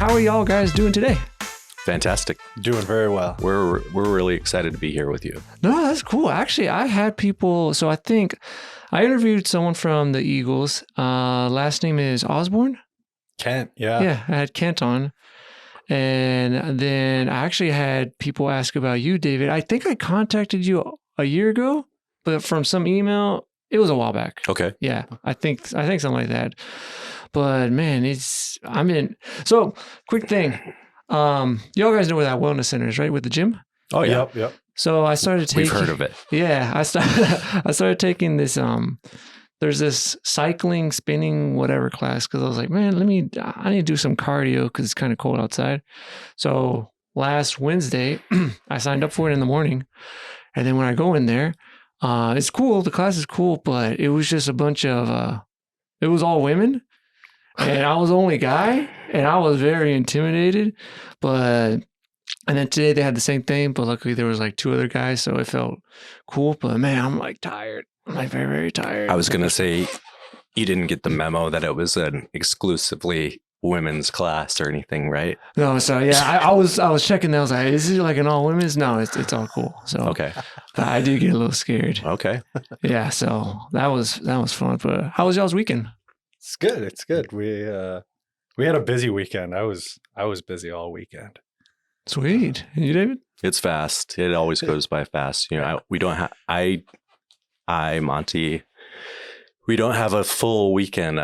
How are y'all guys doing today? Fantastic. Doing very well. We're really excited to be here with you. No, that's cool. Actually, I had people. So I think I interviewed someone from the Eagles. Last name is Osborne. Kent, yeah. Yeah, I had Kent on. And then I actually had people ask about you, David. I think I contacted you a year ago, but from some email, it was a while back. Okay. Yeah, I think something like that. But man, so quick thing. Y'all guys know where that wellness center is, right? With the gym? Oh, yeah. Yep. So I started taking... We've heard of it. Yeah, I started taking this, there's this cycling, spinning, whatever class, because I was like, man, I need to do some cardio because it's kind of cold outside. So last Wednesday, I signed up for it in the morning. And then when I go in there, it's cool. The class is cool, but it was just a bunch of, it was all women. And I was the only guy, and I was very intimidated. And then today they had the same thing, but luckily there was like two other guys, so it felt cool. But man, I'm like tired. I'm like very, very tired. I was going to say, you didn't get the memo that it was an exclusively women's class or anything, right? No, so yeah, I was checking that. I was like, is it like an all women's? No, it's all cool. So Okay. But I did get a little scared. Okay. Yeah, so that was fun. But how was y'all's weekend? It's good. We had a busy weekend. I was busy all weekend. Sweet. And you, David? It's fast. It always goes by fast. You know, we don't have, Monty, we don't have a full weekend.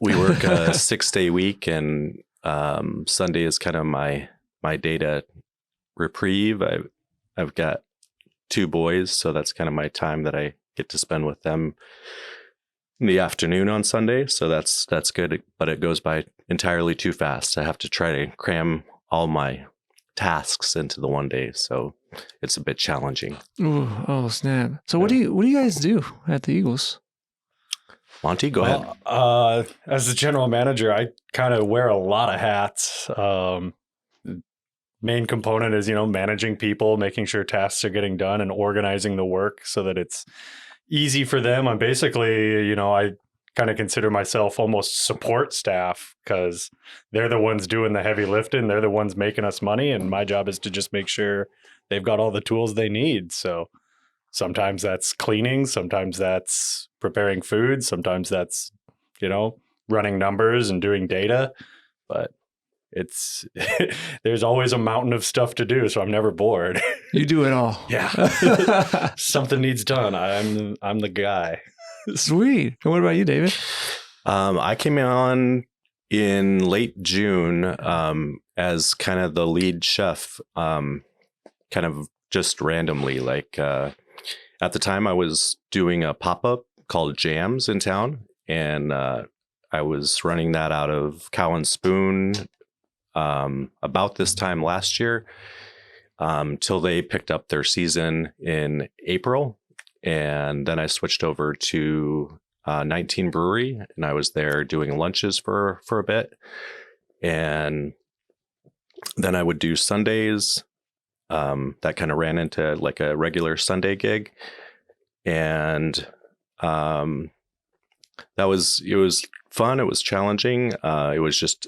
We work a 6-day week, and Sunday is kind of my day to reprieve. I've got 2 boys, so that's kind of my time that I get to spend with them in the afternoon on Sunday. So that's good, but it goes by entirely too fast. I have to try to cram all my tasks into the one day, so it's a bit challenging. Ooh, oh snap! So what do you guys do at the Eagles? Monty, go ahead. As the general manager, I kind of wear a lot of hats. Main component is, managing people, making sure tasks are getting done, and organizing the work so that it's easy for them. I'm basically, I kind of consider myself almost support staff, because they're the ones doing the heavy lifting. They're the ones making us money. And my job is to just make sure they've got all the tools they need. So sometimes that's cleaning. Sometimes that's preparing food. Sometimes that's, running numbers and doing data. But it's there's always a mountain of stuff to do. So I'm never bored. You do it all. Yeah. Something needs done. I'm the guy. Sweet. And what about you, David? I came on in late June as kind of the lead chef, kind of just randomly. Like at the time, I was doing a pop-up called Jams in town, and I was running that out of Cow and Spoon about this time last year, till they picked up their season in April. And then I switched over to 19 Brewery, and I was there doing lunches for a bit. And then I would do Sundays. That kind of ran into like a regular Sunday gig. And it was fun. It was challenging. It was just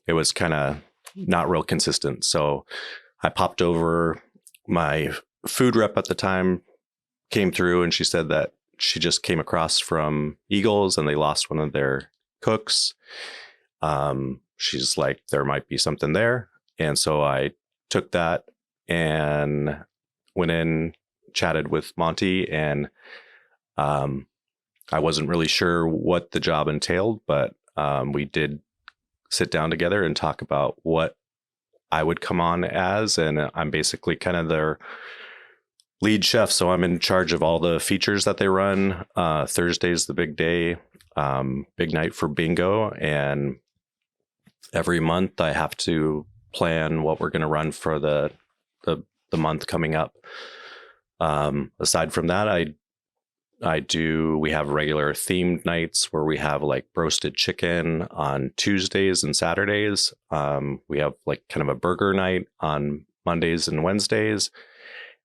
it was kind of not real consistent. So I popped over. My food rep at the time came through, and she said that she just came across from Eagles and they lost one of their cooks. She's like, there might be something there. And so I took that and went in, chatted with Monty, and I wasn't really sure what the job entailed, but we did sit down together and talk about what I would come on as. And I'm basically kind of their lead chef. So I'm in charge of all the features that they run. Thursday's the big day, big night for bingo. And every month I have to plan what we're going to run for the month coming up. Aside from that, we have regular themed nights where we have like roasted chicken on Tuesdays and Saturdays. We have like kind of a burger night on Mondays and Wednesdays.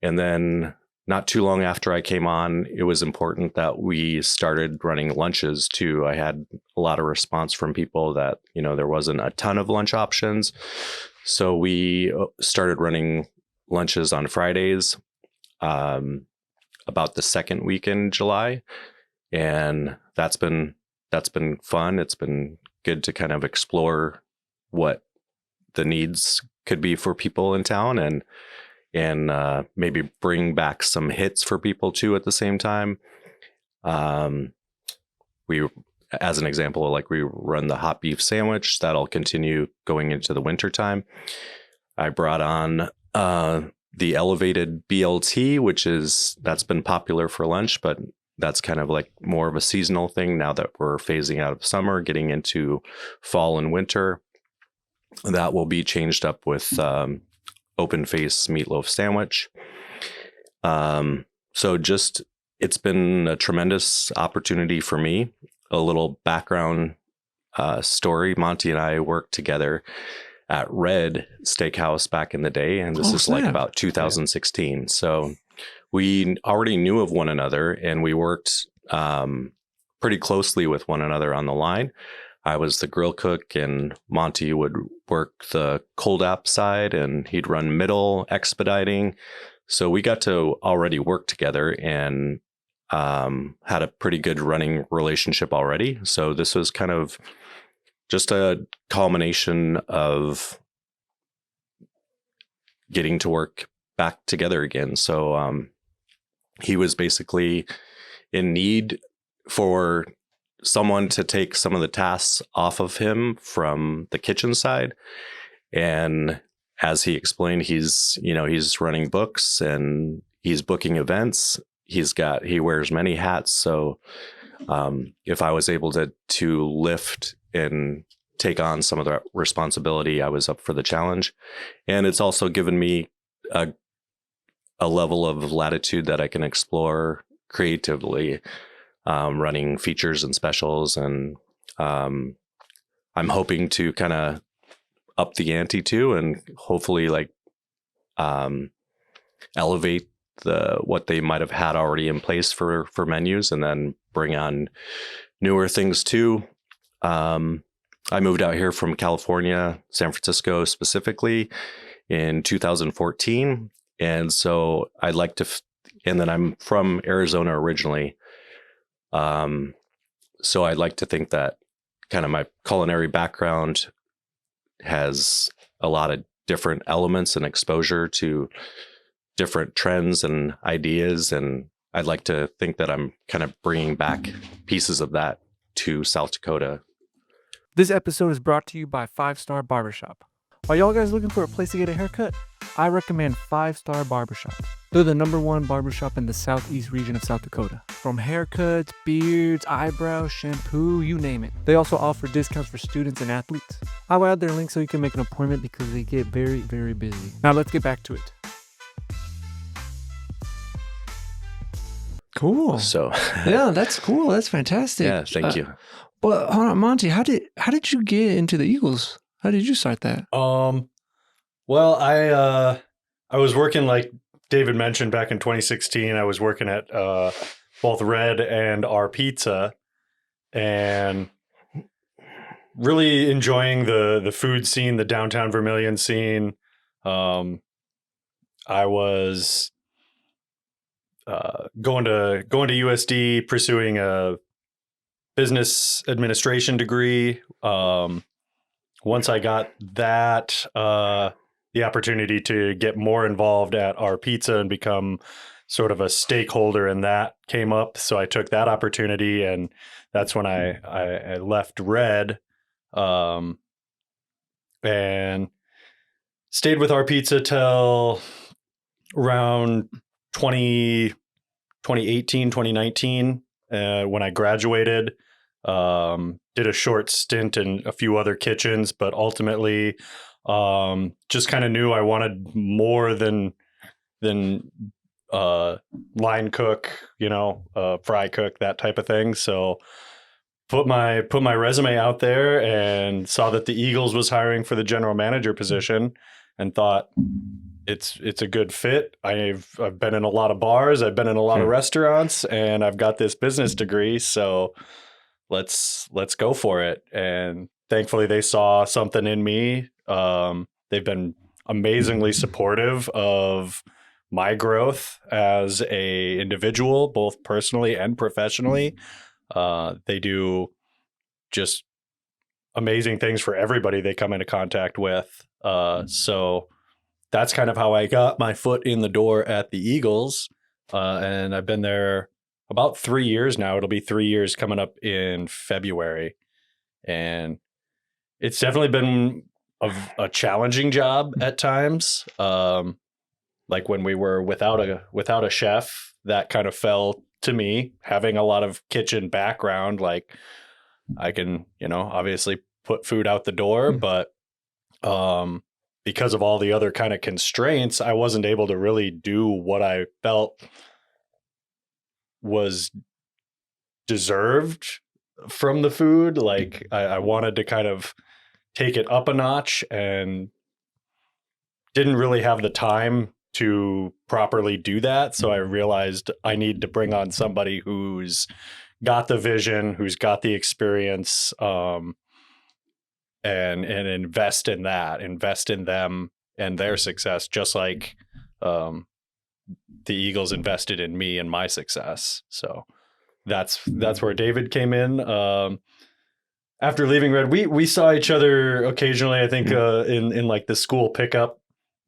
And then not too long after I came on, it was important that we started running lunches too. I had a lot of response from people that, there wasn't a ton of lunch options. So we started running lunches on Fridays, about the second week in July. And that's been fun. It's been good to kind of explore what the needs could be for people in town, and maybe bring back some hits for people too at the same time. We, as an example, like we run the hot beef sandwich that'll continue going into the winter time. I brought on the elevated BLT, that's been popular for lunch, but that's kind of like more of a seasonal thing now that we're phasing out of summer, getting into fall and winter. That will be changed up with open face meatloaf sandwich. So it's been a tremendous opportunity for me. A little background story. Monty and I worked together at Red Steakhouse back in the day, and this is like about 2016. So we already knew of one another, and we worked pretty closely with one another on the line. I was the grill cook, and Monty would work the cold app side, and he'd run middle expediting. So we got to already work together and had a pretty good running relationship already. So this was kind of just a culmination of getting to work back together again. So he was basically in need for someone to take some of the tasks off of him from the kitchen side. And as he explained, he's running books and he's booking events. He wears many hats. So if I was able to lift and take on some of the responsibility, I was up for the challenge. And it's also given me a level of latitude that I can explore creatively, running features and specials. And I'm hoping to kind of up the ante too, and hopefully elevate what they might have had already in place for menus, and then bring on newer things too. I moved out here from California, San Francisco specifically, in 2014. And so I'd like to, and then I'm from Arizona originally. So I'd like to think that kind of my culinary background has a lot of different elements and exposure to different trends and ideas. And I'd like to think that I'm kind of bringing back pieces of that to South Dakota. This episode is brought to you by 5 Star Barbershop. Are y'all guys looking for a place to get a haircut? I recommend 5 Star Barbershop. They're the #1 barbershop in the southeast region of South Dakota. From haircuts, beards, eyebrows, shampoo, you name it. They also offer discounts for students and athletes. I will add their link so you can make an appointment because they get very, very busy. Now let's get back to it. Cool. So yeah, that's cool. That's fantastic. Yeah, thank you. Well, hold on, Monty, how did you get into the Eagles? How did you start that? Well, I was working, like David mentioned, back in 2016. I was working at both Red and Our Pizza, and really enjoying the food scene, the downtown Vermillion scene. I was going to USD, pursuing a business administration degree. Once I got that, the opportunity to get more involved at Our Pizza and become sort of a stakeholder in that came up. So I took that opportunity, and that's when I left Red, and stayed with Our Pizza till around 2018, 2019, when I graduated. Did a short stint in a few other kitchens, but ultimately just kind of knew I wanted more than line cook, fry cook, that type of thing. So put my resume out there and saw that the Eagles was hiring for the general manager position, and thought, it's a good fit. I've been in a lot of bars, I've been in a lot of restaurants, and I've got this business degree, so let's go for it. And thankfully they saw something in me. They've been amazingly supportive of my growth as a individual, both personally and professionally. They do just amazing things for everybody they come into contact with. So that's kind of how I got my foot in the door at the Eagles. And I've been there about 3 years now. It'll be 3 years coming up in February. And it's definitely been a challenging job at times. Like when we were without a chef, that kind of fell to me. Having a lot of kitchen background, like I can, obviously put food out the door, but because of all the other kind of constraints, I wasn't able to really do what I felt was deserved from the food. Like I wanted to kind of take it up a notch and didn't really have the time to properly do that. So I realized I need to bring on somebody who's got the vision, who's got the experience, and invest in them and their success, just like the Eagles invested in me and my success. So that's where David came in. After leaving Red, we saw each other occasionally. I think in like the school pickup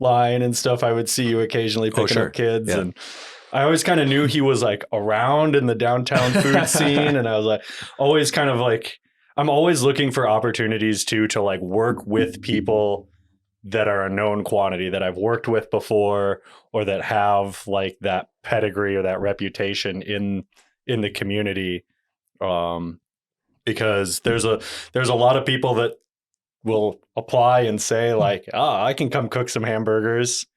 line and stuff. I would see you occasionally picking up kids, and I always kind of knew he was like around in the downtown food scene, and I was like always kind of like, I'm always looking for opportunities to like work with people that are a known quantity that I've worked with before, or that have like that pedigree or that reputation in the community. Because there's a lot of people that will apply and say like, I can come cook some hamburgers.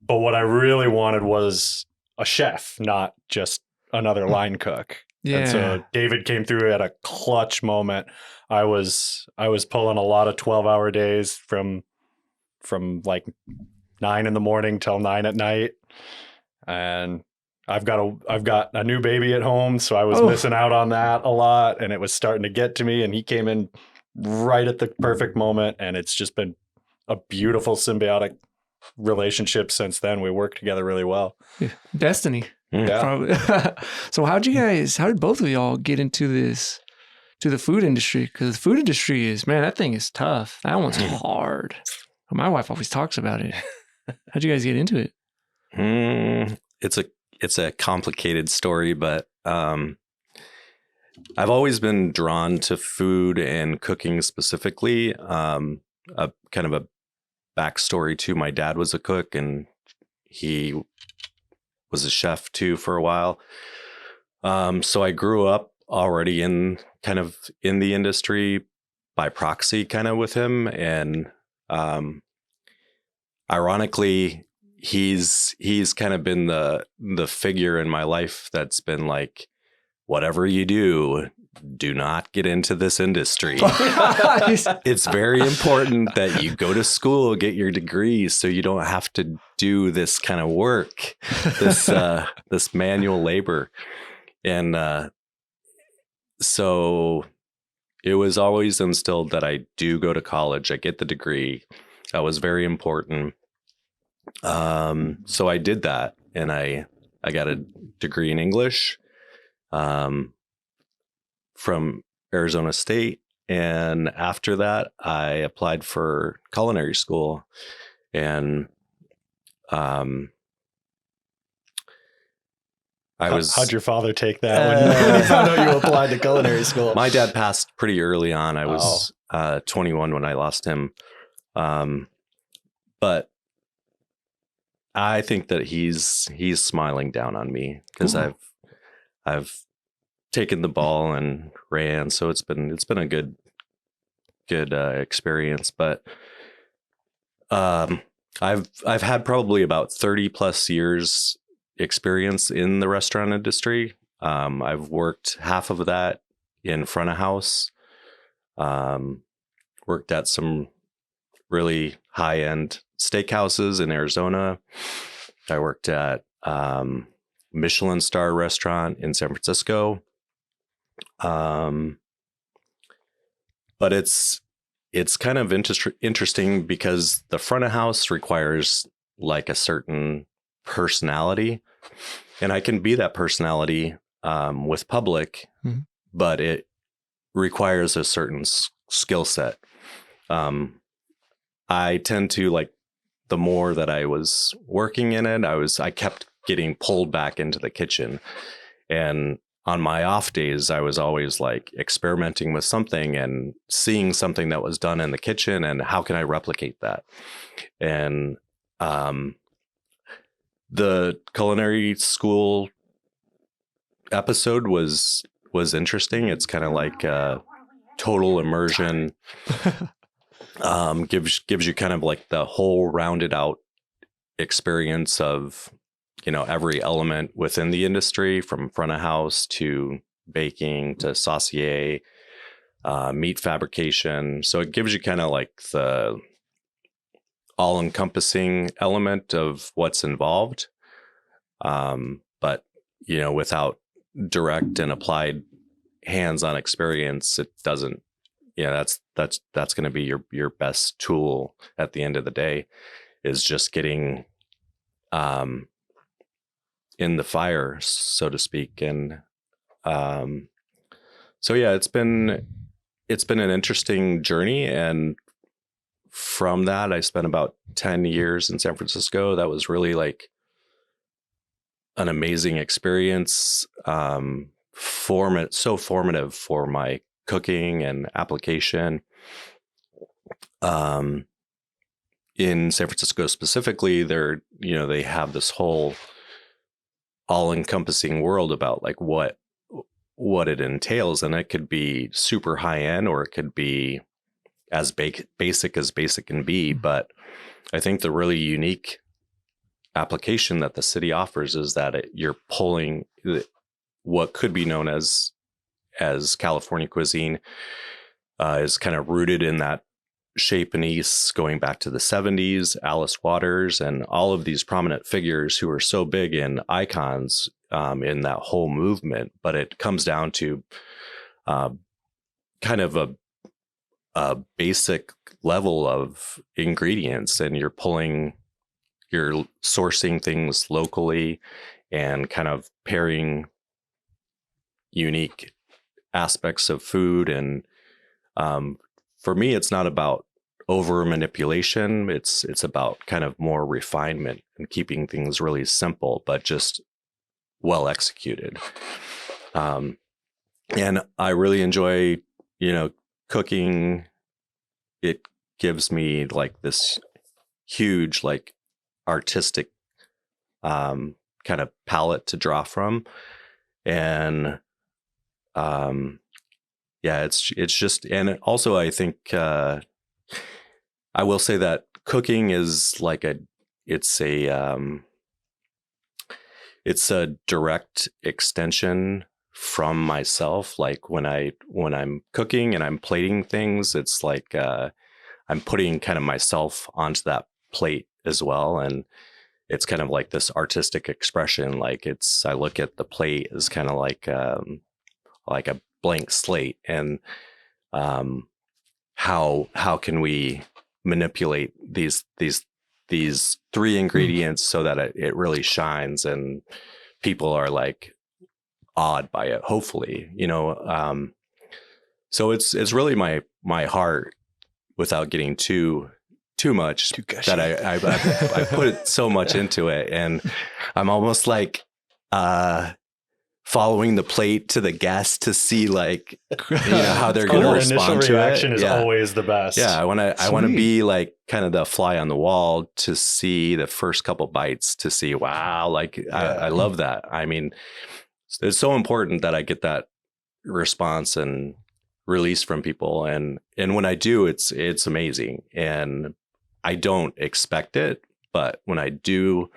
But what I really wanted was a chef, not just another line cook. Yeah. And so David came through at a clutch moment. I was pulling a lot of 12-hour days from like 9 a.m. till 9 p.m. And I've got a new baby at home, so I was missing out on that a lot, and it was starting to get to me, and he came in right at the perfect moment, and it's just been a beautiful symbiotic relationship since then. We work together really well. Yeah. Destiny. Yeah. Probably. So how did both of y'all get into the food industry? Because the food industry is, man, that thing is tough. That one's hard. My wife always talks about it. How'd you guys get into it? It's a complicated story, but I've always been drawn to food and cooking specifically. A kind of a backstory too. My dad was a cook, and he was a chef too for a while. So I grew up already in the industry by proxy, kind of with him. And ironically, he's kind of been the figure in my life that's been like, whatever you do not get into this industry. It's very important that you go to school, get your degree, so you don't have to do this kind of work, this manual labor. And so it was always instilled that I do go to college, I get the degree. That was very important. So I did that, and I got a degree in English from Arizona State. And after that, I applied for culinary school. And how'd your father take that when you found out you applied to culinary school? My dad passed pretty early on. I was 21 when I lost him. But I think that he's smiling down on me because I've taken the ball and ran, so it's been a good experience. But I've had probably about 30 plus years experience in the restaurant industry. I've worked half of that in front of house. Worked at some really high end steakhouses in Arizona. I worked at Michelin star restaurant in San Francisco. But it's kind of interesting because the front of house requires like a certain personality, and I can be that personality with public, but it requires a certain skill set. I tend to, like, the more that I was working in it, I kept getting pulled back into the kitchen, and on my off days, I was always like experimenting with something and seeing something that was done in the kitchen and how can I replicate that? And the culinary school episode was interesting. It's kind of like total immersion. Gives you kind of like the whole rounded out experience of, you know, every element within the industry, from front of house to baking to saucier, meat fabrication. So it gives you kind of like the all encompassing element of what's involved. But, you know, without direct and applied hands-on experience, it doesn't, that's going to be your best tool at the end of the day, is just getting, in the fire, so to speak. And so yeah, it's been an interesting journey. And from that, I spent about 10 years in San Francisco. That was really like an amazing experience, so formative for my cooking and application. In San Francisco specifically, they have this whole all-encompassing world about like what it entails, and it could be super high end or it could be as basic as basic can be. But I think the really unique application that the city offers is that you're pulling what could be known as California cuisine, is kind of rooted in that chez panisse going back to the 70s, Alice Waters, and all of these prominent figures who are so big and icons in that whole movement. But it comes down to kind of a basic level of ingredients, and you're sourcing things locally and kind of pairing unique aspects of food. And for me, it's not about over manipulation. It's about kind of more refinement and keeping things really simple, but just well executed. And I really enjoy, cooking. It gives me like this huge, like, artistic kind of palette to draw from. And yeah, it's just, and also I think I will say that cooking is like it's a direct extension from myself. Like when I'm cooking and I'm plating things, it's like I'm putting kind of myself onto that plate as well. And it's kind of like this artistic expression. Like I look at the plate as kind of like a blank slate, and how can we manipulate these three ingredients so that it really shines and people are like awed by it, hopefully, so it's really my heart, without getting too much, that I put so much into it, and I'm almost like following the plate to the guest to see, like, how they're going to respond initial to reaction it. is always the best. Yeah, I want to be like kind of the fly on the wall to see the first couple bites, to see, wow, like I love that. I mean, it's so important that I get that response and release from people, and when I do, it's amazing, and I don't expect it, but when I do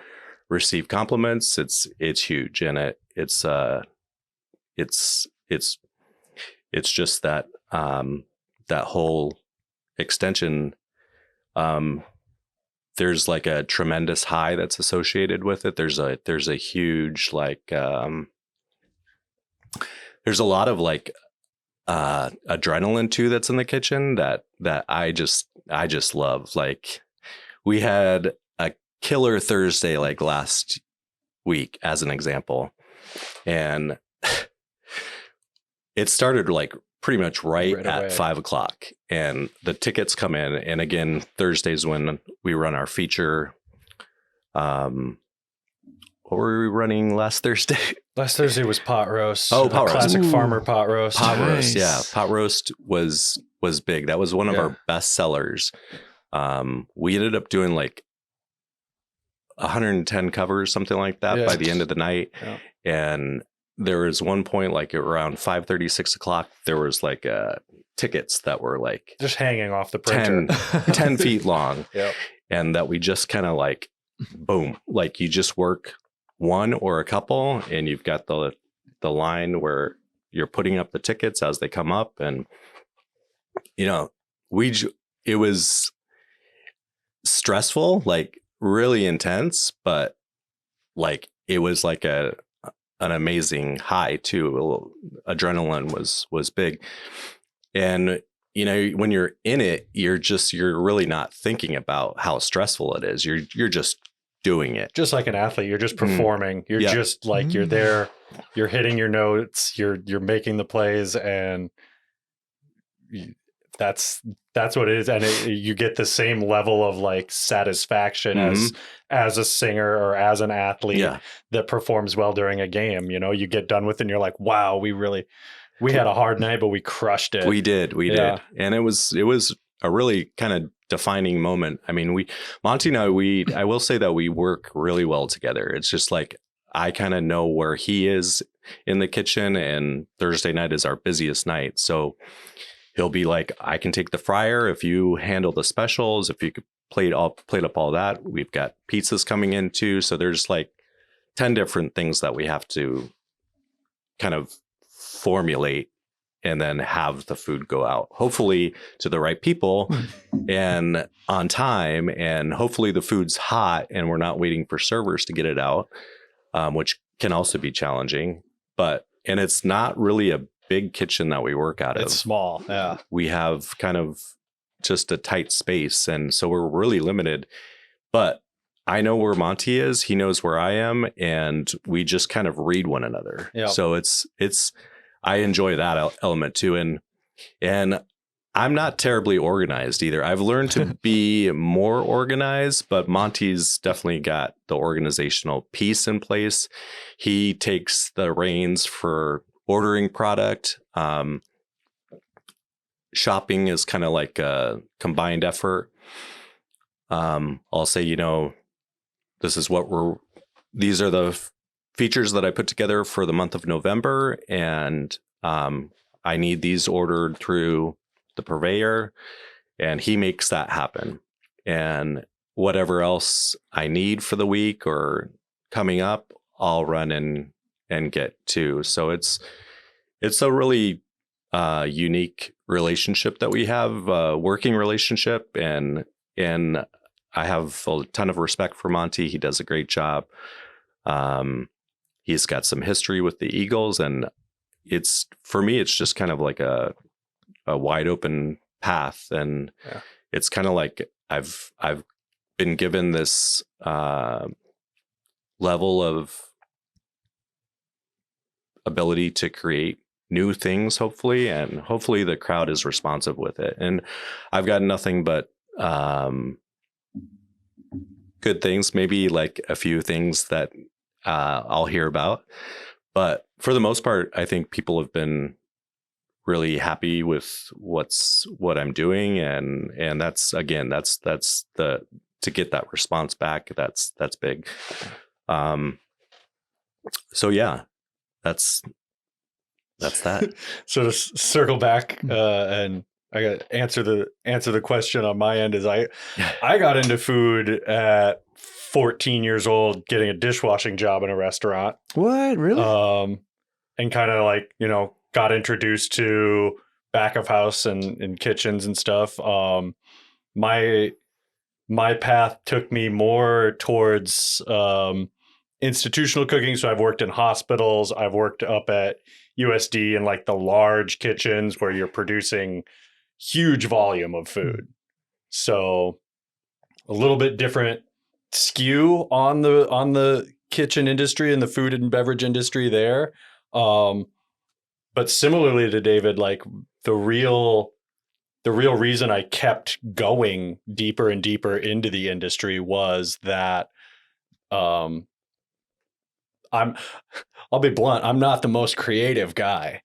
receive compliments, it's huge, and it's just that that whole extension there's like a tremendous high that's associated with it. There's a huge like there's a lot of like adrenaline too that's in the kitchen that I just love. Like we had a killer Thursday like last week as an example, and it started like pretty much right at away. 5:00, and the tickets come in. And again, Thursdays when we run our feature. What were we running last Thursday? Last Thursday was pot roast. Oh, pot roast. Classic Ooh. farmer pot roast. Pot Nice. roast, yeah. Pot roast was big. That was one of Yeah. our best sellers. We ended up doing like 110 covers, something like that, Yeah. by the end of the night. Yeah. And there was one point, like around 5:30, 6:00, there was like tickets that were like Just hanging off the printer. 10 feet long. Yep. And that we just kind of like, boom, like you just work one or a couple, and you've got the line where you're putting up the tickets as they come up. And you know, it was stressful, like really intense, but like it was like an amazing high too. Adrenaline was big. And you know, when you're in it, you're really not thinking about how stressful it is. You're just doing it. Just like an athlete, you're just performing. You're Yeah. just like you're there. You're hitting your notes. You're making the plays, and that's what it is. And you get the same level of like satisfaction as a singer or as an athlete Yeah. that performs well during a game. You know, you get done with it and you're like, wow, we had a hard night, but we crushed it. We did. Yeah. And it was a really kind of defining moment. I mean, Monty and I will say that we work really well together. It's just like, I kind of know where he is in the kitchen, and Thursday night is our busiest night. So he'll be like, I can take the fryer if you handle the specials, if you could plate up all that. We've got pizzas coming in too. So there's like 10 different things that we have to kind of formulate and then have the food go out, hopefully to the right people and on time. And hopefully the food's hot and we're not waiting for servers to get it out, which can also be challenging. And it's not really a big kitchen that we work out of. It's small. Yeah. We have kind of just a tight space. And so we're really limited. But I know where Monty is. He knows where I am. And we just kind of read one another. Yep. So I enjoy that element too. And I'm not terribly organized either. I've learned to be more organized, but Monty's definitely got the organizational piece in place. He takes the reins for ordering product. Shopping is kind of like a combined effort. I'll say, you know, these are the features that I put together for the month of November, and I need these ordered through the purveyor, and he makes that happen. And whatever else I need for the week or coming up, I'll run and get to. So it's a really unique relationship that we have, working relationship, and I have a ton of respect for Monty. He does a great job. He's got some history with the Eagles, and for me, it's just kind of like a wide open path. And it's kind of like I've been given this level of ability to create new things, hopefully, and hopefully the crowd is responsive with it. And I've got nothing but good things, maybe like a few things that I'll hear about. But for the most part, I think people have been really happy with what I'm doing. And that's to get that response back. That's big. So yeah, that's that. So to circle back and I got to answer the question on my end is I got into food at 14 years old, getting a dishwashing job in a restaurant. What? Really? And kind of like, you know, got introduced to back of house and kitchens and stuff. My my path took me more towards institutional cooking. So I've worked in hospitals. I've worked up at USD in like the large kitchens where you're producing huge volume of food. So a little bit different skew on the kitchen industry and the food and beverage industry there. But similarly to David, like the real reason I kept going deeper and deeper into the industry was that I'll be blunt, I'm not the most creative guy.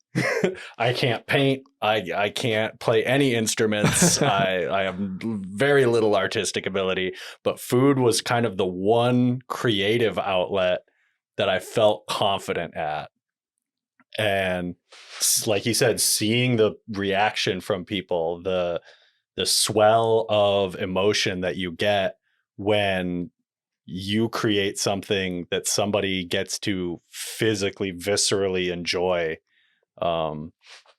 I can't paint. I can't play any instruments. I have very little artistic ability, but food was kind of the one creative outlet that I felt confident at. And like you said, seeing the reaction from people, the swell of emotion that you get when you create something that somebody gets to physically, viscerally enjoy,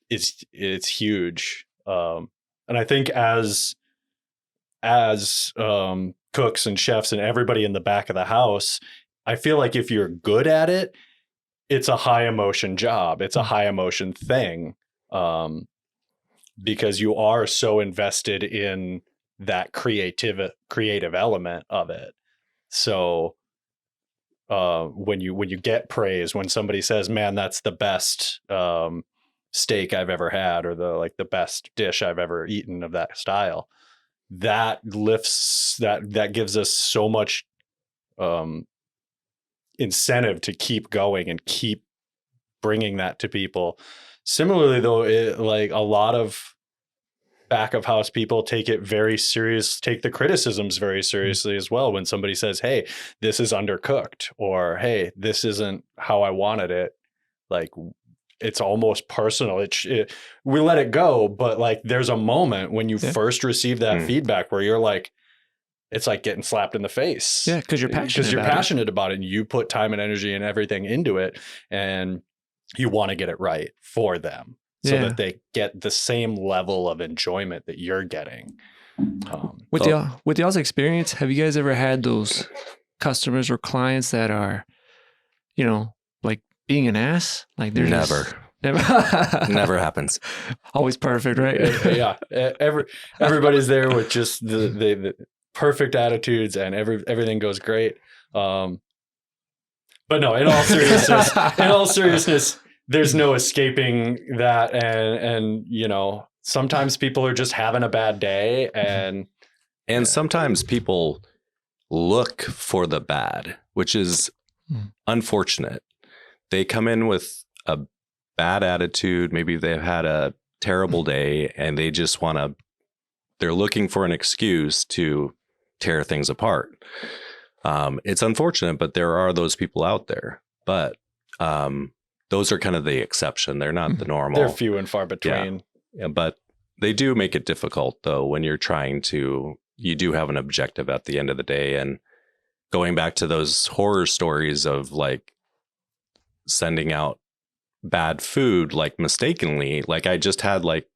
it's huge. And I think as cooks and chefs and everybody in the back of the house, I feel like if you're good at it, it's a high emotion job. It's a high emotion thing, because you are so invested in that creative element of it. So when you get praise, when somebody says, "Man, that's the best steak I've ever had," or the best dish I've ever eaten of that style, that lifts that gives us so much incentive to keep going and keep bringing that to people. Similarly, though, like a lot of back of house people take it very serious, take the criticisms very seriously as well. When somebody says, "Hey, this is undercooked," or "Hey, this isn't how I wanted it," like it's almost personal. We let it go, but like there's a moment when you first receive that feedback where you're like, it's like getting slapped in the face. Yeah, because you're passionate about it, and you put time and energy and everything into it, and you want to get it right for them so that they get the same level of enjoyment that you're getting. With y'all's experience, have you guys ever had those customers or clients that are, like being an ass? Like they're never happens. Always perfect, right? Yeah. Everybody's there with just the perfect attitudes, and everything goes great. But no, in all seriousness, there's no escaping that. And sometimes people are just having a bad day, and sometimes people look for the bad, which is unfortunate. They come in with a bad attitude. Maybe they've had a terrible day, and they just they're looking for an excuse to tear things apart. It's unfortunate, but there are those people out there. But those are kind of the exception. They're not the normal. They're few and far between. Yeah, but they do make it difficult, though, when you're you do have an objective at the end of the day. And going back to those horror stories of like sending out bad food, like mistakenly, like I just had like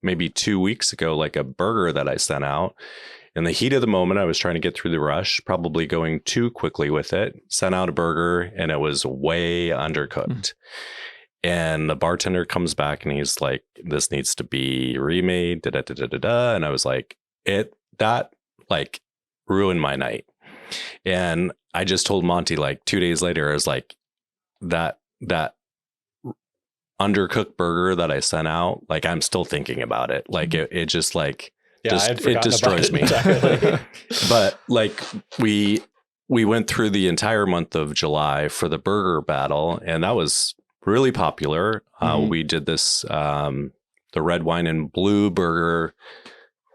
maybe 2 weeks ago, like a burger that I sent out. In the heat of the moment, I was trying to get through the rush, probably going too quickly with it, sent out a burger, and it was way undercooked. And the bartender comes back and he's like, "This needs to be remade, da-da-da-da-da-da." And I was like, that like ruined my night. And I just told Monty like 2 days later, I was like, that undercooked burger that I sent out, like I'm still thinking about it. Like it just like, it destroys me. But like we went through the entire month of July for the burger battle, and that was really popular. We did this, the red wine and blue burger,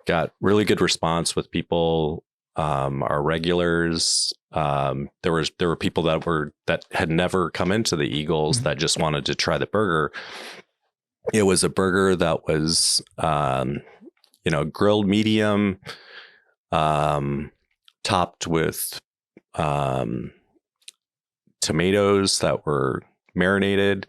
got really good response with people. Our regulars, there were people that had never come into the Eagles that just wanted to try the burger. It was a burger that was, grilled medium, topped with tomatoes that were marinated,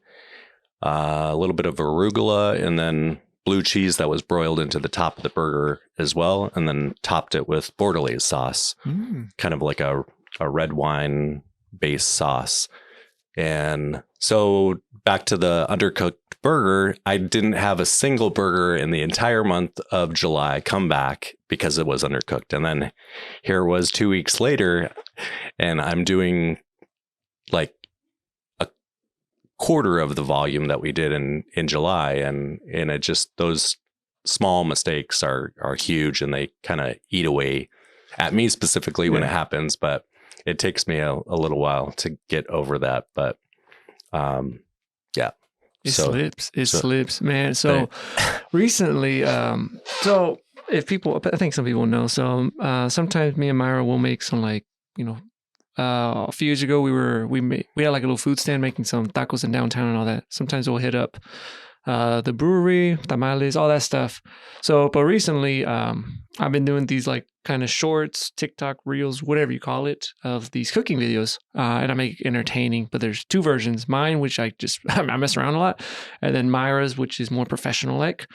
a little bit of arugula, and then blue cheese that was broiled into the top of the burger as well, and then topped it with bordelaise sauce, kind of like a red wine based sauce. And so back to the undercooked burger, I didn't have a single burger in the entire month of July come back because it was undercooked. And then here it was 2 weeks later, and I'm doing like a quarter of the volume that we did in July. And it just, those small mistakes are huge, and they kind of eat away at me specifically when it happens. But it takes me a little while to get over that. But It slips, man. So recently, so if people, I think some people know, so sometimes me and Myra will make some, like, you know, a few years ago we had like a little food stand making some tacos in downtown and all that. Sometimes we'll hit up the brewery, tamales, all that stuff. So, but recently I've been doing these like kind of shorts, TikTok reels, whatever you call it, of these cooking videos, and I make entertaining. But there's two versions: mine, which I mess around a lot, and then Myra's, which is more professional like.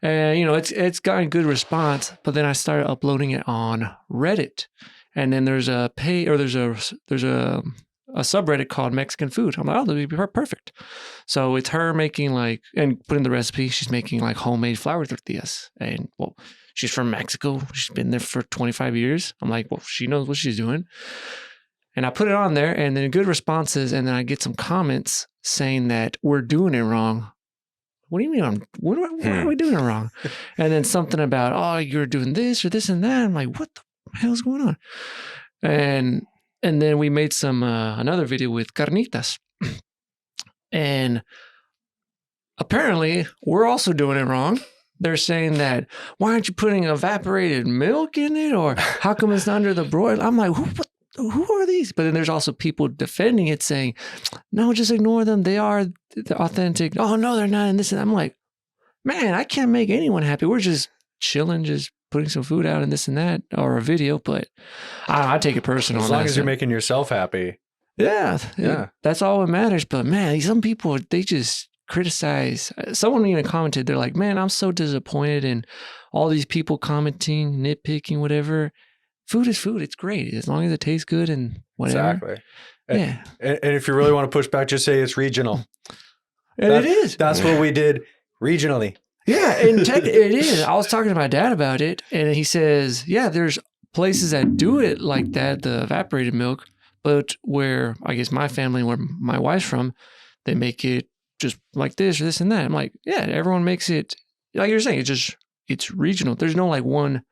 And you know, it's gotten good response. But then I started uploading it on Reddit, and then there's a subreddit called Mexican Food. I'm like, oh, that would be perfect. So it's her making like, and putting the recipe, she's making like homemade flour tortillas. And well, she's from Mexico. She's been there for 25 years. I'm like, well, she knows what she's doing. And I put it on there, and then good responses. And then I get some comments saying that we're doing it wrong. What do you mean? What are we doing it wrong? And then something about, oh, you're doing this or this and that. I'm like, what the hell's going on? And then we made some another video with carnitas. And apparently we're also doing it wrong. They're saying that, why aren't you putting evaporated milk in it? Or how come it's under the broil? I'm like, who are these? But then there's also people defending it, saying, no, just ignore them. They are the authentic. Oh, no, they're not. And this and that. I'm like, man, I can't make anyone happy. We're just chilling, just putting some food out and this and that, or a video. But I take it personal. As long as you're making yourself happy. Yeah. That's all that matters. But man, some people, they just criticize. Someone even commented, they're like, man, I'm so disappointed in all these people commenting, nitpicking, whatever. Food is food. It's great as long as it tastes good and whatever. Exactly. And if you really want to push back, just say it's regional. And it is. That's what we did regionally. Yeah, and it is. I was talking to my dad about it, and he says, yeah, there's places that do it like that, the evaporated milk, but where I guess my family, where my wife's from, they make it just like this or this and that. I'm like, yeah, everyone makes it like you're saying. It's regional. There's no like one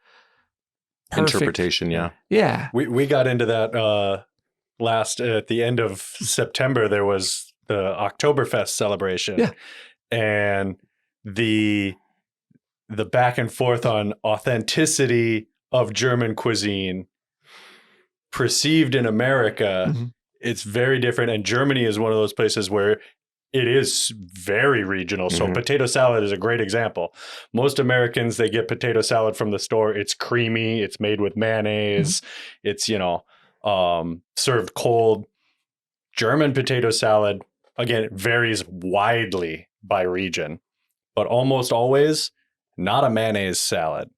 perfect interpretation. Yeah. We got into that last at the end of September. There was the Oktoberfest celebration. Yeah, and the back and forth on authenticity of German cuisine perceived in America, it's very different. And Germany is one of those places where it is very regional. So potato salad is a great example. Most Americans, they get potato salad from the store. It's creamy. It's made with mayonnaise. It's, served cold. German potato salad, again, it varies widely by region, but almost always not a mayonnaise salad.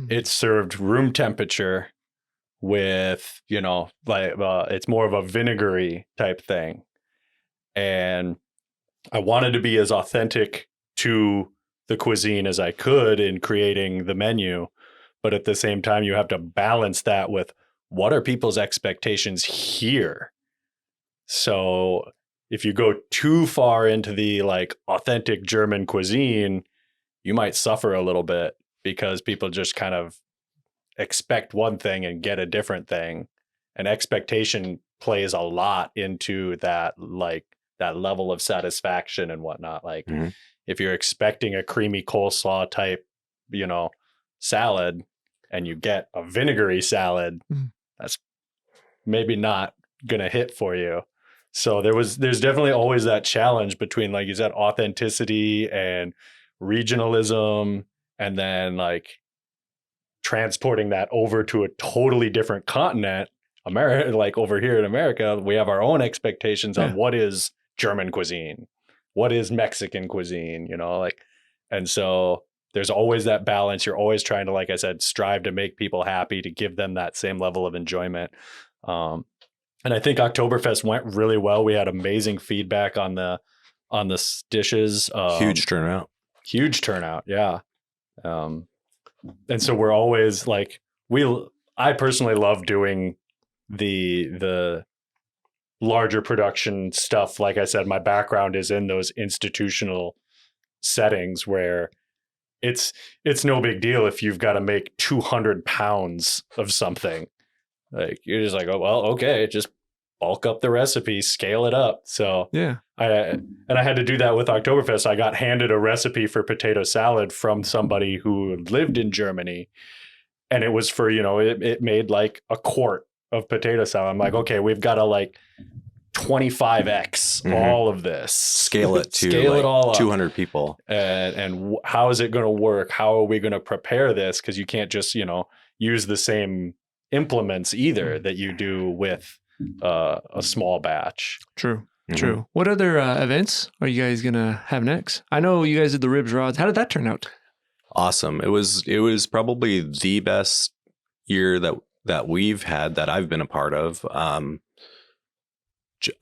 It's served room temperature with, it's more of a vinegary type thing. And I wanted to be as authentic to the cuisine as I could in creating the menu. But at the same time, you have to balance that with what are people's expectations here? So if you go too far into the like authentic German cuisine, you might suffer a little bit because people just kind of expect one thing and get a different thing. And expectation plays a lot into that, like that level of satisfaction and whatnot. Like if you're expecting a creamy coleslaw type, salad, and you get a vinegary salad, that's maybe not going to hit for you. So there's definitely always that challenge between, like you said, authenticity and regionalism, and then like transporting that over to a totally different continent. America, like over here in America, we have our own expectations on what is German cuisine, what is Mexican cuisine, And so there's always that balance. You're always trying to, like I said, strive to make people happy, to give them that same level of enjoyment. And I think Oktoberfest went really well. We had amazing feedback on the dishes. Huge turnout. Huge turnout. Yeah. And so we're always like, I personally love doing the larger production stuff. Like I said, my background is in those institutional settings where it's no big deal if you've got to make 200 pounds of something. Like, you're just like, oh, well, okay, just bulk up the recipe, scale it up. So Yeah. I had to do that with Oktoberfest. I got handed a recipe for potato salad from somebody who lived in Germany, and it was for, it made like a quart of potato salad. I'm like, okay, we've got to like 25x all of this, scale it to scale it all up. 200 people, and how is it going to work? How are we going to prepare this? Because you can't just use the same implements either that you do with a small batch. True. What other events are you guys gonna have next? I know you guys did the ribs rods. How did that turn out? Awesome. It was probably the best year that we've had, that I've been a part of.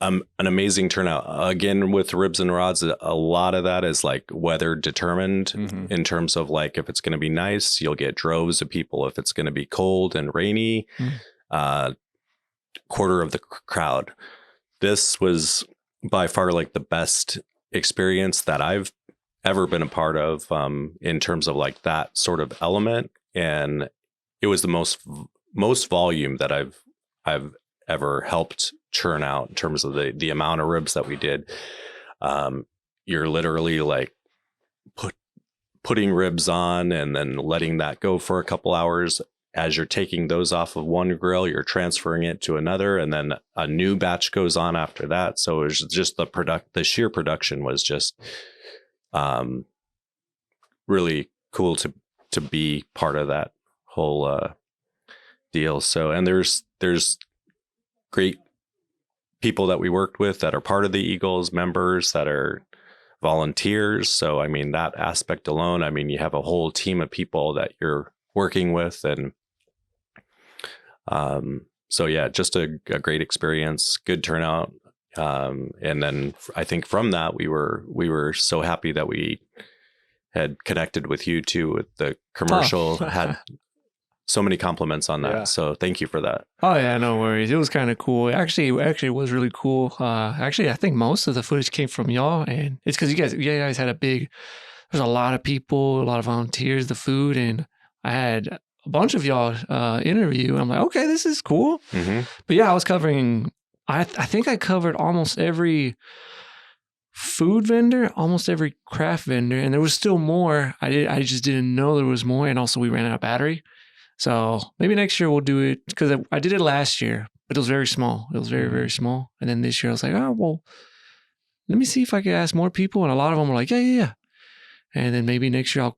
An amazing turnout. Again, with ribs and rods, a lot of that is like weather determined, in terms of like, if it's going to be nice, you'll get droves of people. If it's going to be cold and rainy, quarter of the crowd. This was by far like the best experience that I've ever been a part of, in terms of like that sort of element. And it was the most volume that I've ever helped churn out in terms of the amount of ribs that we did. You're literally like putting ribs on and then letting that go for a couple hours. As you're taking those off of one grill, you're transferring it to another, and then a new batch goes on after that. So it was just the sheer production was just really cool to be part of that whole deal. So, and there's great people that we worked with that are part of the Eagles, members that are volunteers. So, I mean, that aspect alone, I mean, you have a whole team of people that you're working with. And so, yeah, just a great experience, good turnout. And then I think from that, we were so happy that we had connected with you too, with the commercial. Had so many compliments on that. Yeah. So thank you for that. Oh yeah, no worries. It was kind of cool. Actually, it was really cool. Actually, I think most of the footage came from y'all, and it's because you guys had there's a lot of people, a lot of volunteers, the food, and I had a bunch of y'all interview. I'm like, okay, this is cool. But yeah, I was covering, I think I covered almost every food vendor, almost every craft vendor, and there was still more. I just didn't know there was more, and also we ran out of battery. So maybe next year we'll do it, because I did it last year, but it was very small. It was very, very small. And then this year I was like, oh, well, let me see if I can ask more people. And a lot of them were like, yeah. And then maybe next year I'll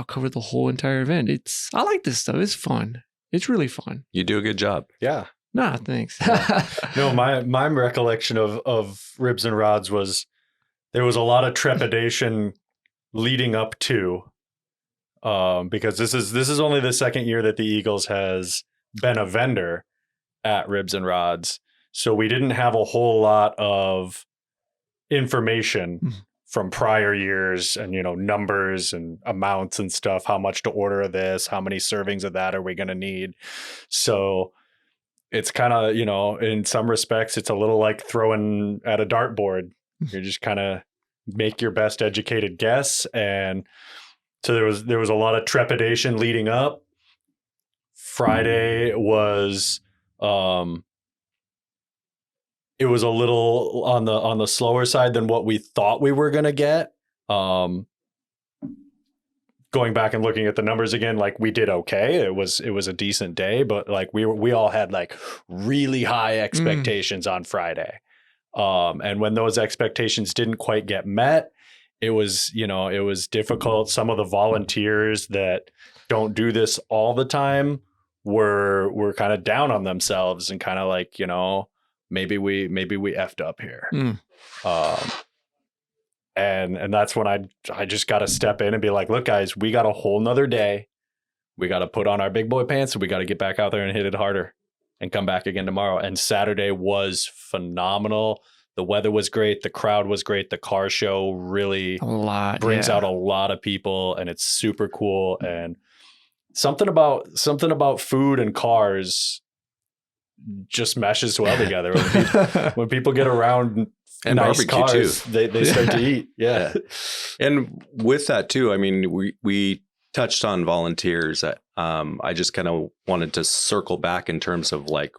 cover the whole entire event. I like this stuff. It's fun. It's really fun. You do a good job. Yeah. Nah, thanks. No, my recollection of ribs and rods was there was a lot of trepidation leading up to, because this is only the second year that the Eagles has been a vendor at Ribs and Rods. So we didn't have a whole lot of information from prior years and, numbers and amounts and stuff, how much to order of this, how many servings of that are we going to need? So it's kind of, in some respects, it's a little like throwing at a dartboard. You're just kind of make your best educated guess. And so there was a lot of trepidation leading up. Friday was it was a little on the slower side than what we thought we were going to get. Going back and looking at the numbers again, like we did okay. It was a decent day, but like we all had like really high expectations on Friday. And when those expectations didn't quite get met, it was difficult. Some of the volunteers that don't do this all the time were kind of down on themselves and kind of like, maybe we effed up here. And that's when I just got to step in and be like, look, guys, we got a whole nother day. We got to put on our big boy pants and we got to get back out there and hit it harder and come back again tomorrow. And Saturday was phenomenal. The weather was great. The crowd was great. The car show really brings out a lot of people, and it's super cool. And something about food and cars just meshes well together. When people get around and nice barbecue cars, too, they start to eat. Yeah. And with that too, I mean, we touched on volunteers. I just kind of wanted to circle back in terms of like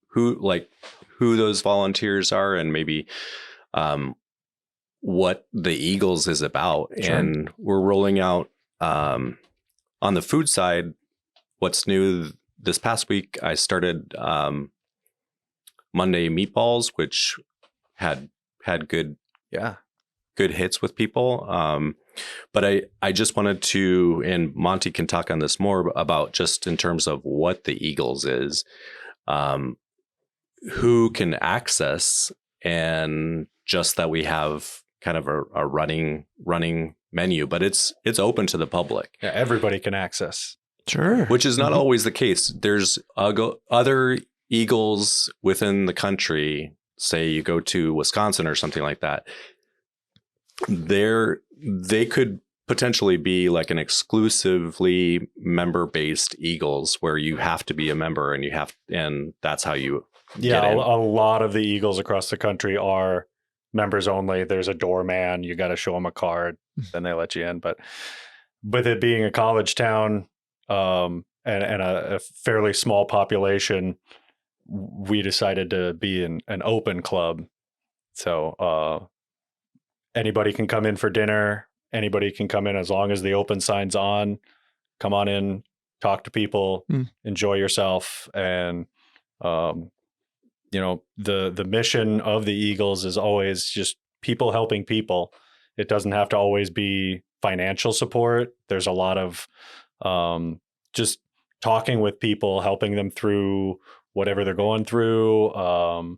who those volunteers are, and maybe what the Eagles is about. Sure. And we're rolling out on the food side. What's new this past week, I started Monday meatballs, which had good hits with people. But I just wanted to, and Monty can talk on this more about just in terms of what the Eagles is, who can access, and just that we have kind of a running menu, but it's open to the public. Yeah, everybody can access. Sure. Which is not always the case. There's other Eagles within the country. Say you go to Wisconsin or something like that. They could potentially be like an exclusively member-based Eagles where you have to be a member and that's how you get in. A lot of the Eagles across the country are members only. There's a doorman. You got to show them a card, then they let you in. But with it being a college town and a fairly small population, we decided to be an open club. So anybody can come in for dinner. Anybody can come in as long as the open sign's on. Come on in, talk to people, enjoy yourself. And, the mission of the Eagles is always just people helping people. It doesn't have to always be financial support. There's a lot of just talking with people, helping them through whatever they're going through,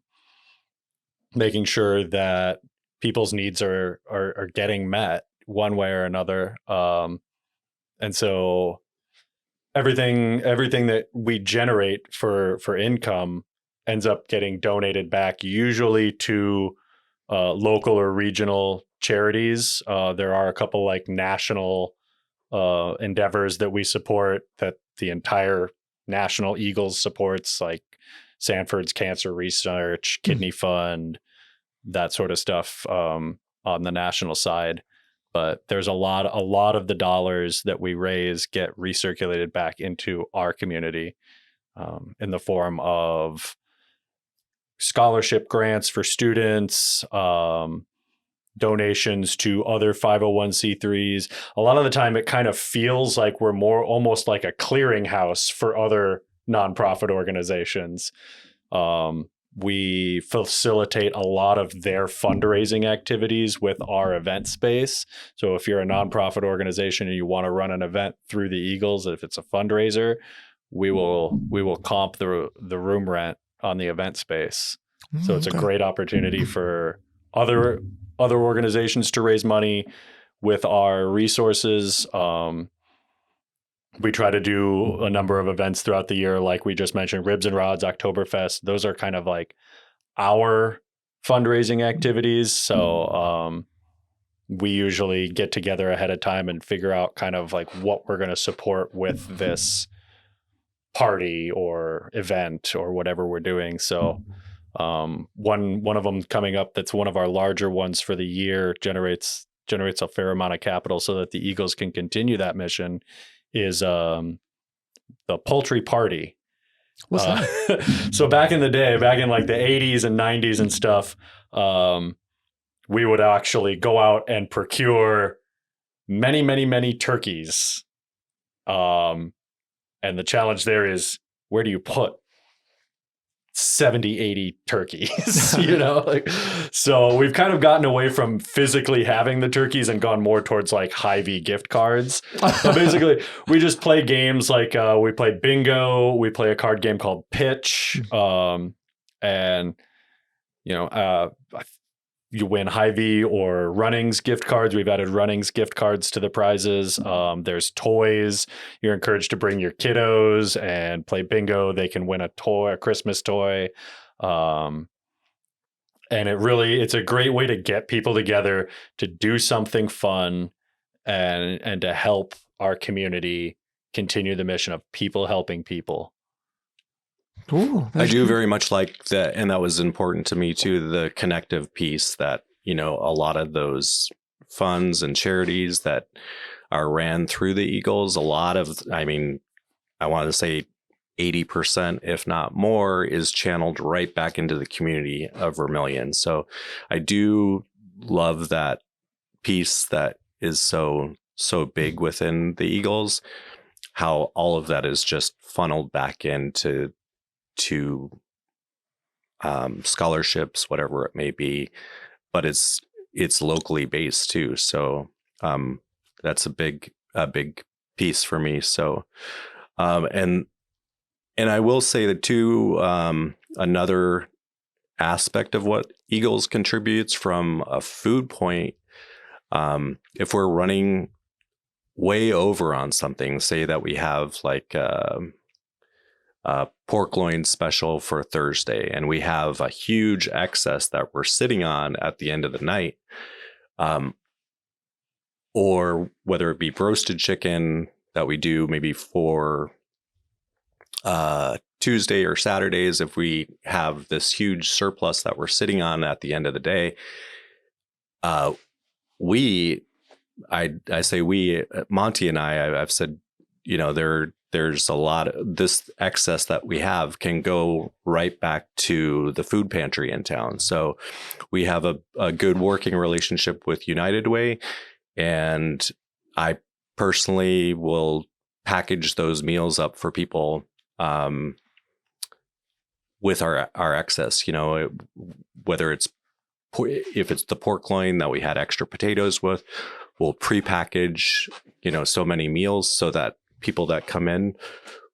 making sure that people's needs are getting met one way or another. And so everything that we generate for income ends up getting donated back, usually to local or regional charities. There are a couple like national endeavors that we support that the entire National Eagles supports, like Sanford's Cancer Research, Kidney Fund, that sort of stuff on the national side. But there's a lot of the dollars that we raise get recirculated back into our community in the form of scholarship grants for students, donations to other 501c3s. A lot of the time it kind of feels like we're more almost like a clearinghouse for other nonprofit organizations. We facilitate a lot of their fundraising activities with our event space. So if you're a nonprofit organization and you want to run an event through the Eagles, if it's a fundraiser, we will comp the room rent on the event space. So it's a great opportunity for other organizations to raise money with our resources. We try to do a number of events throughout the year, like we just mentioned, Ribs and Rods, Oktoberfest. Those are kind of like our fundraising activities. So we usually get together ahead of time and figure out kind of like what we're going to support with this party or event or whatever we're doing. So one of them coming up that's one of our larger ones for the year generates a fair amount of capital so that the Eagles can continue that mission is the poultry party. What's that? So back in the day, back in like the 80s and 90s and stuff, we would actually go out and procure many, many, many turkeys. And the challenge there is, where do you put 70, 80 turkeys, so we've kind of gotten away from physically having the turkeys and gone more towards like Hy-Vee gift cards. So basically we just play games like we played bingo, we play a card game called Pitch. And you win Hy-Vee or Runnings gift cards. We've added Runnings gift cards to the prizes. There's toys. You're encouraged to bring your kiddos and play bingo. They can win a toy, a Christmas toy. And it's a great way to get people together to do something fun and to help our community continue the mission of people helping people. Cool. I do very much like that. And that was important to me too, the connective piece that, a lot of those funds and charities that are ran through the Eagles, I want to say 80%, if not more, is channeled right back into the community of Vermillion. So I do love that piece that is so big within the Eagles, how all of that is just funneled back into scholarships, whatever it may be, but it's locally based too. So that's a big piece for me. So and I will say that too, another aspect of what Eagles contributes from a food point, if we're running way over on something, say that we have like pork loin special for Thursday, and we have a huge excess that we're sitting on at the end of the night, or whether it be roasted chicken that we do maybe for Tuesday or Saturdays, if we have this huge surplus that we're sitting on at the end of the day, I say we, Monty and I've said, there's a lot of this excess that we have can go right back to the food pantry in town. So we have a good working relationship with United Way, and I personally will package those meals up for people with our excess, whether if it's the pork loin that we had extra potatoes with, we'll prepackage, so many meals so that people that come in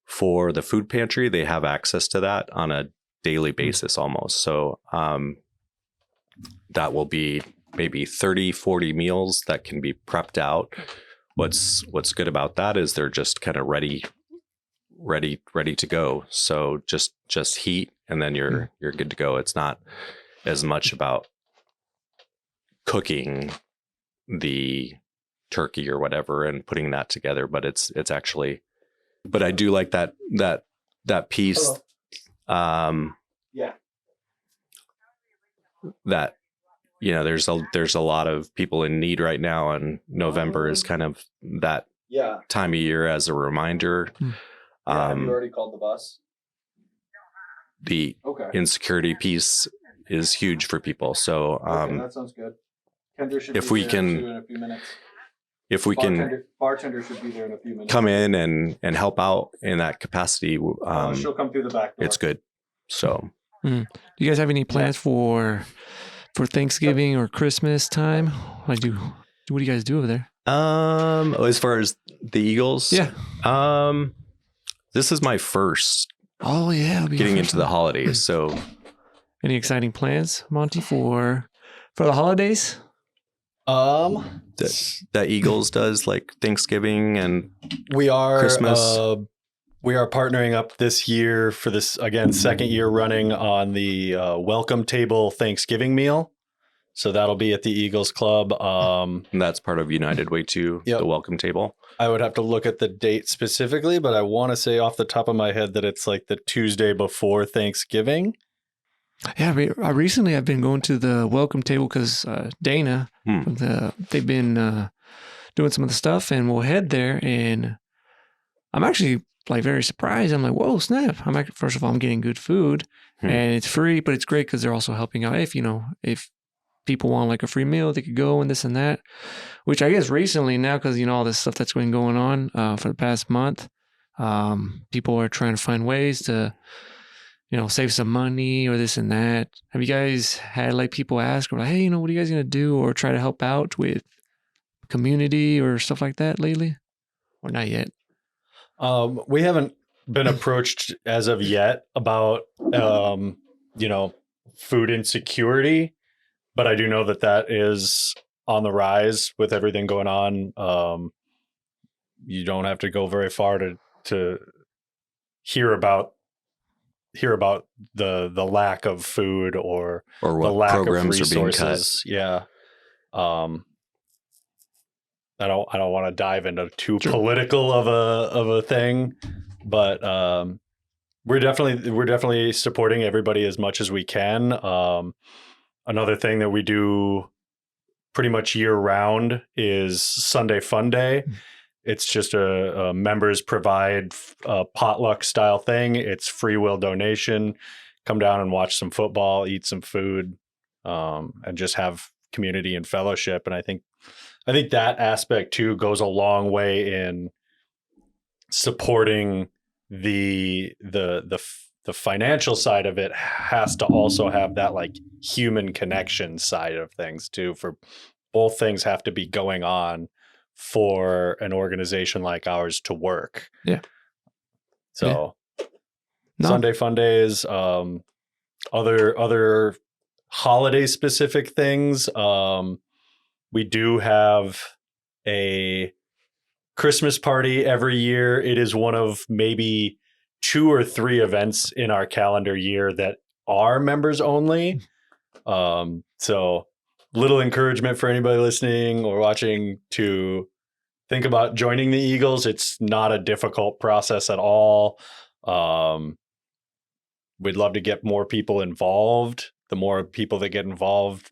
for the food pantry, they have access to that on a daily basis almost. So that will be maybe 30, 40 meals that can be prepped out. What's good about that is they're just kind of ready to go. So just heat, and then you're good to go. It's not as much about cooking the turkey or whatever and putting that together, but it's actually, but I do like that piece. Yeah. That, there's a lot of people in need right now, and November is kind of that time of year as a reminder. Have you already called the bus? The insecurity piece is huge for people. So that sounds good. Kendra should if be we there can, too in a few minutes. If we Bartender should be there in a few minutes. come in and help out in that capacity, she'll come through the back door. it's good. So do you guys have any plans for Thanksgiving or Christmas time? What do you guys do over there? As far as the Eagles, this is my first getting into the holidays. So any exciting plans, Monty, for the holidays? That Eagles does, like Thanksgiving and we are Christmas. We are partnering up this year for this, again, second year running on the welcome table Thanksgiving meal. So that'll be at the Eagles Club. And that's part of United Way too, the welcome table. I would have to look at the date specifically, but I want to say off the top of my head that it's like the Tuesday before Thanksgiving. Yeah, recently I've been going to the welcome table because Dana, they've been doing some of the stuff, and we'll head there. And I'm actually like very surprised. I'm like, whoa, snap! First of all, I'm getting good food, and it's free, but it's great because they're also helping out. If people want like a free meal, they could go and this and that. Which I guess recently now, because all this stuff that's been going on for the past month, people are trying to find ways to save some money or this and that. Have you guys had like people ask or like, hey, what are you guys going to do, or try to help out with community or stuff like that lately? Or not yet? We haven't been approached as of yet about, food insecurity, but I do know that is on the rise with everything going on. You don't have to go very far to hear about the lack of food or Or what the lack programs of are being cut. resources. Yeah. I don't want to dive into too political of a thing, but we're definitely supporting everybody as much as we can. Another thing that we do pretty much year round is Sunday Fun Day. It's just a members provide a potluck style thing. It's free will donation. Come down and watch some football, eat some food, and just have community and fellowship. And I think that aspect too goes a long way in supporting the financial side of it. Has to also have that like human connection side of things too. For both things have to be going on for an organization like ours to work. Yeah. So No. Sunday Fun Days, other holiday specific things. We do have a Christmas party every year. It is one of maybe 2 or 3 events in our calendar year that are members only. So little encouragement for anybody listening or watching to think about joining the Eagles. It's not a difficult process at all. We'd love to get more people involved. The more people that get involved,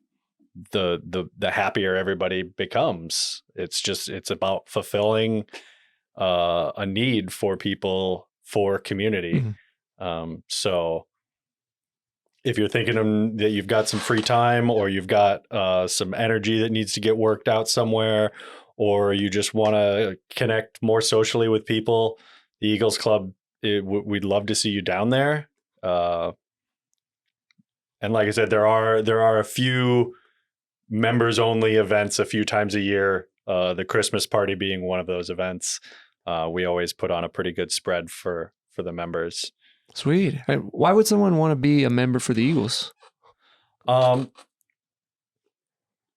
the happier everybody becomes. It's about fulfilling a need for people, for community. So if you're thinking that you've got some free time, or you've got some energy that needs to get worked out somewhere, or you just want to connect more socially with people, the Eagles Club, we'd love to see you down there. And like I said, there are a few members only events a few times a year, the Christmas party being one of those events. We always put on a pretty good spread for the members. Sweet. Why would someone want to be a member for the Eagles?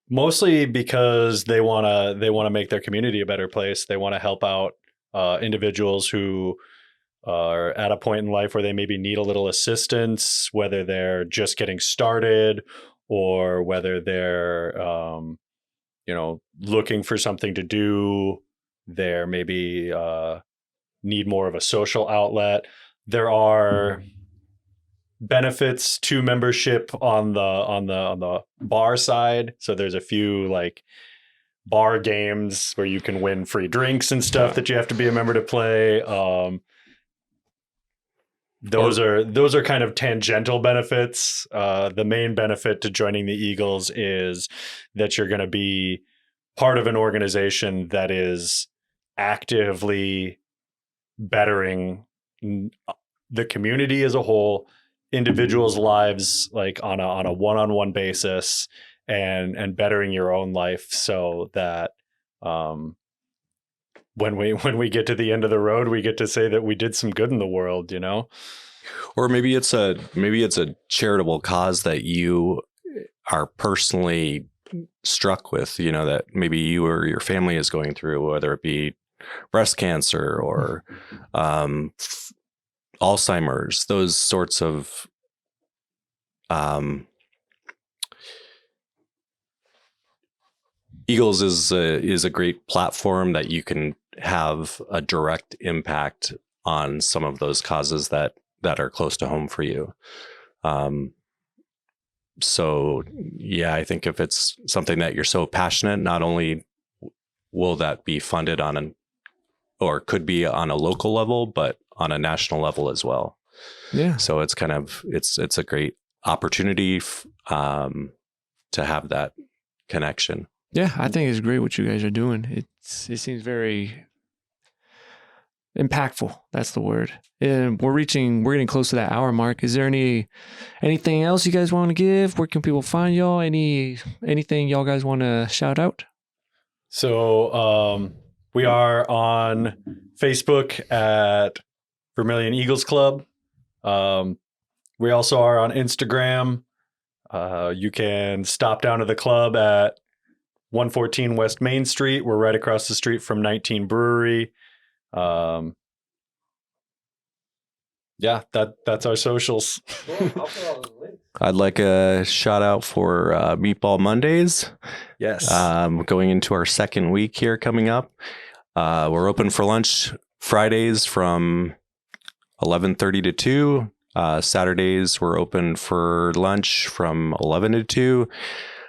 Mostly because they want to make their community a better place. They want to help out individuals who are at a point in life where they maybe need a little assistance, whether they're just getting started or whether they're looking for something to do. They're maybe need more of a social outlet. There are benefits to membership on the bar side. So there's a few like bar games where you can win free drinks and stuff that you have to be a member to play. Those are kind of tangential benefits. The main benefit to joining the Eagles is that you're going to be part of an organization that is actively bettering the community as a whole, individuals' lives, like on a one-on-one basis, and bettering your own life, so that when we get to the end of the road, we get to say that we did some good in the world, Or maybe it's a charitable cause that you are personally struck with, that maybe you or your family is going through, whether it be breast cancer or Alzheimer's, those sorts of Eagles is a great platform that you can have a direct impact on some of those causes that are close to home for you. So yeah, I think if it's something that you're so passionate, not only will that be funded or could be on a local level, but on a national level as well. Yeah. So it's kind of, it's a great opportunity to have that connection. Yeah, I think it's great what you guys are doing. It seems very impactful. That's the word. And we're getting close to that hour mark. Is there anything else you guys want to give? Where can people find y'all? Anything y'all guys want to shout out? So we are on Facebook at Vermillion Eagles Club. We also are on Instagram. You can stop down to the club at 114 West Main Street. We're right across the street from 19 Brewery. Yeah, that's our socials. I'd like a shout out for Meatball Mondays. Yes. Going into our second week here coming up. We're open for lunch Fridays from 11:30 to 2. Saturdays we're open for lunch from 11 to 2.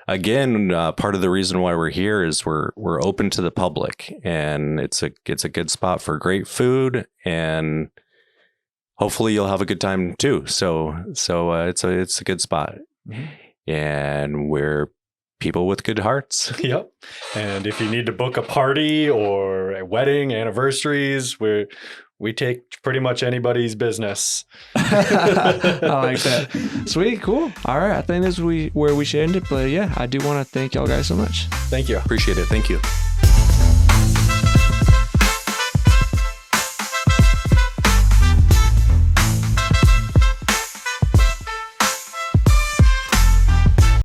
Again, part of the reason why we're here is we're open to the public, and it's a good spot for great food, and hopefully you'll have a good time too. So it's a good spot, and we're people with good hearts. Yep. And if you need to book a party or a wedding, anniversaries, we take pretty much anybody's business. I like that. Sweet, cool. All right, I think this is where we should end it. But yeah, I do want to thank y'all guys so much. Thank you. Appreciate it. Thank you.